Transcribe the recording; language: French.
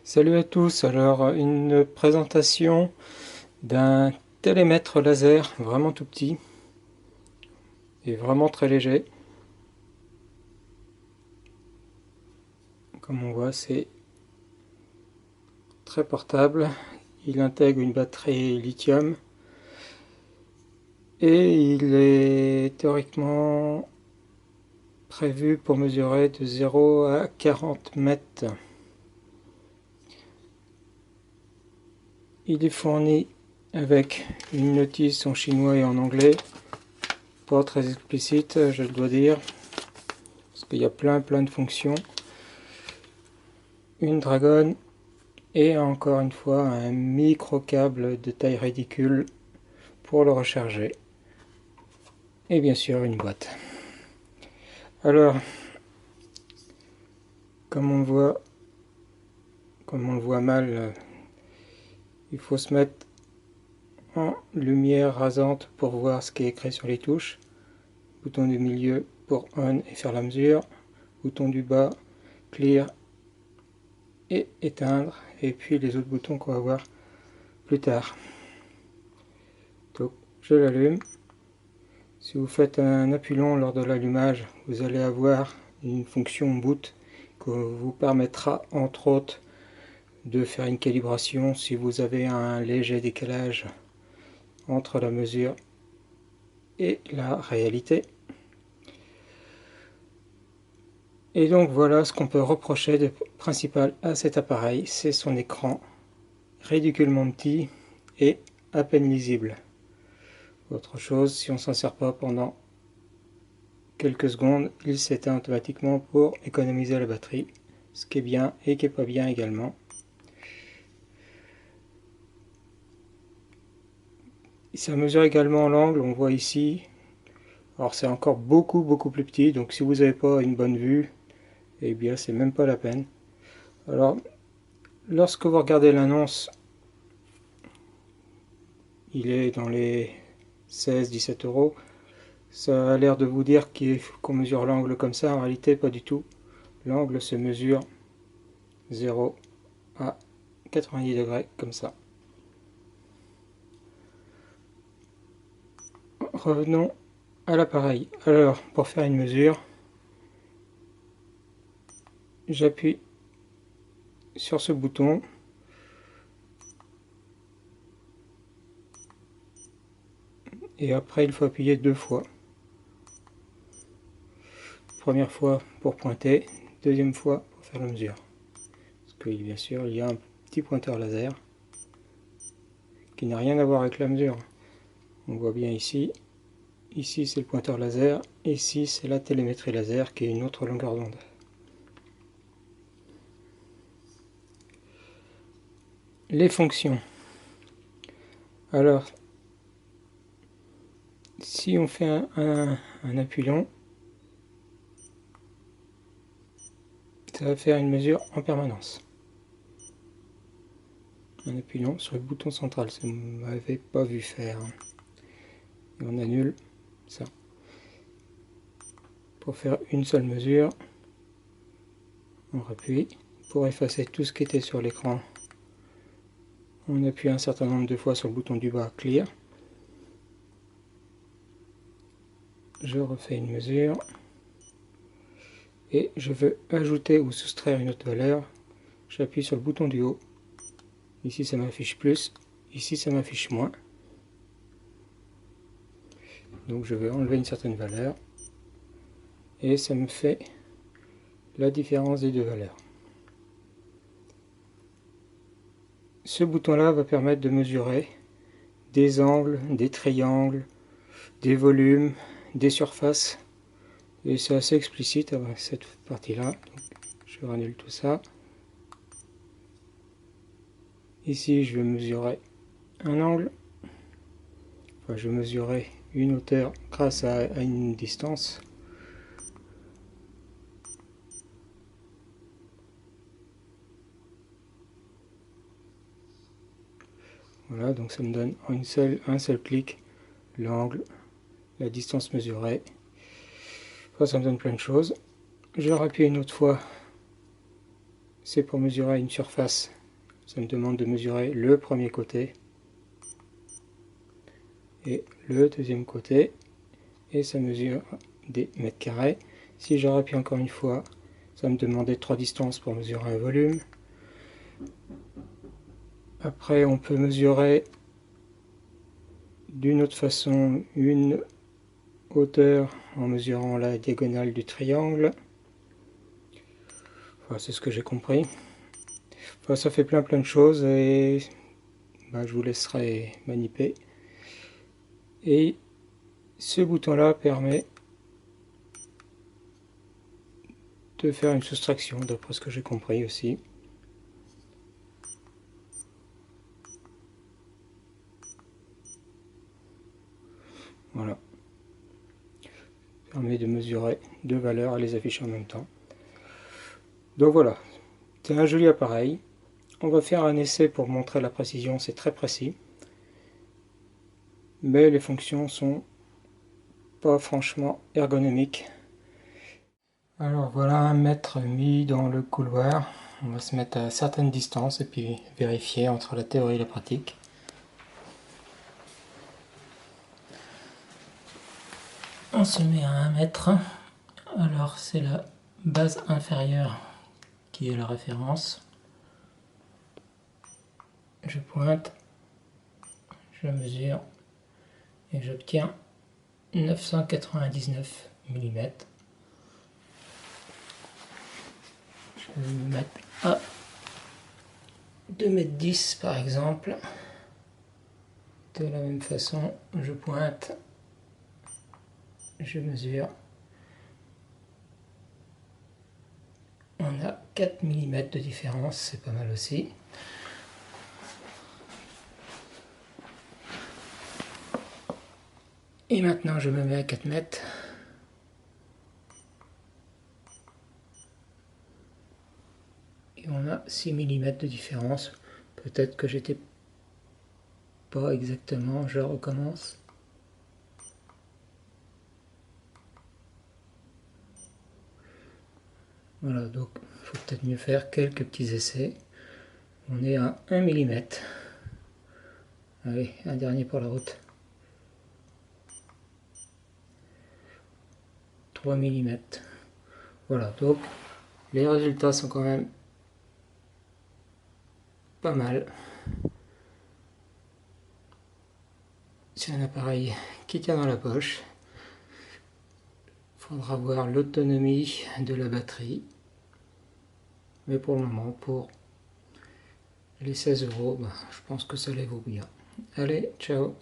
Salut à tous, alors une présentation d'un télémètre laser vraiment tout petit et vraiment très léger. Comme on voit, c'est très portable. Il intègre une batterie lithium et il est théoriquement prévu pour mesurer de 0 à 40 mètres. Il est fourni avec une notice en chinois et en anglais, pas très explicite, je dois dire, parce qu'il y a plein de fonctions. Une dragonne et encore une fois un micro câble de taille ridicule pour le recharger. Et bien sûr une boîte. Alors, comme on le voit mal, il faut se mettre en lumière rasante pour voir ce qui est écrit sur les touches. Bouton du milieu pour on et faire la mesure. Bouton du bas, clear et éteindre. Et puis les autres boutons qu'on va voir plus tard. Donc je l'allume. Si vous faites un appui long lors de l'allumage, vous allez avoir une fonction boot qui vous permettra entre autres de faire une calibration si vous avez un léger décalage entre la mesure et la réalité. Et donc voilà ce qu'on peut reprocher de principal à cet appareil, c'est son écran ridiculement petit et à peine lisible. Autre chose, si on ne s'en sert pas pendant quelques secondes, il s'éteint automatiquement pour économiser la batterie, ce qui est bien et qui n'est pas bien également. Ça mesure également l'angle, on voit ici. Alors c'est encore beaucoup plus petit, donc si vous n'avez pas une bonne vue, eh bien c'est même pas la peine. Alors lorsque vous regardez l'annonce, il est dans les 16-17 euros. Ça a l'air de vous dire qu'on mesure l'angle comme ça, en réalité pas du tout. L'angle se mesure 0 à 90 degrés comme ça. Revenons à l'appareil. Alors pour faire une mesure, j'appuie sur ce bouton et après il faut appuyer deux fois. Première fois pour pointer, deuxième fois pour faire la mesure. Parce que bien sûr il y a un petit pointeur laser qui n'a rien à voir avec la mesure. On voit bien ici, ici c'est le pointeur laser, ici c'est la télémétrie laser qui est une autre longueur d'onde. Les fonctions. Alors, si on fait un appui long, ça va faire une mesure en permanence. Un appui long sur le bouton central, ça ne m'avait pas vu faire. Et on annule ça. Pour faire une seule mesure, on appuie. Pour effacer tout ce qui était sur l'écran, on appuie un certain nombre de fois sur le bouton du bas, clear. Je refais une mesure. Et je veux ajouter ou soustraire une autre valeur. J'appuie sur le bouton du haut. Ici ça m'affiche plus, ici ça m'affiche moins. Donc je veux enlever une certaine valeur. Et ça me fait la différence des deux valeurs. Ce bouton-là va permettre de mesurer des angles, des triangles, des volumes, des surfaces. Et c'est assez explicite avec cette partie-là. Je annule tout ça. Ici, je vais mesurer un angle. Enfin, je vais mesurer une hauteur grâce à une distance. Voilà, donc ça me donne en un seul clic l'angle, la distance mesurée. Enfin, ça me donne plein de choses. Je rappuie une autre fois c'est pour mesurer une surface. Ça me demande de mesurer le premier côté et le deuxième côté, et ça mesure des mètres carrés. Si je rappuie encore une fois, ça me demandait 3 distances pour mesurer un volume. Après, on peut mesurer d'une autre façon une hauteur en mesurant la diagonale du triangle. Enfin, c'est ce que j'ai compris. Enfin, ça fait plein de choses et je vous laisserai maniper. Et ce bouton-là permet de faire une soustraction, d'après ce que j'ai compris aussi. Voilà. Permet de mesurer deux valeurs et les afficher en même temps. Donc voilà, c'est un joli appareil. On va faire un essai pour montrer la précision, c'est très précis. Mais les fonctions sont pas franchement ergonomiques. Alors voilà un mètre mis dans le couloir. On va se mettre à certaines distances et puis vérifier entre la théorie et la pratique. On se met à 1 mètre. Alors c'est la base inférieure qui est la référence. Je pointe, je mesure et j'obtiens 999 mm. Je vais me mettre à 2,10 m par exemple. De la même façon, je pointe, je mesure. On a 4 mm de différence, c'est pas mal aussi. Et maintenant je me mets à 4 mètres. Et on a 6 mm de différence. Peut-être que j'étais pas exactement, je recommence. Voilà, donc il faut peut-être mieux faire quelques petits essais. On est à 1 mm. Allez, un dernier pour la route. 3 mm. Voilà, donc les résultats sont quand même pas mal. C'est un appareil qui tient dans la poche. Il faudra voir l'autonomie de la batterie. Mais pour le moment, pour les 16 €, je pense que ça les vaut bien. Allez, ciao!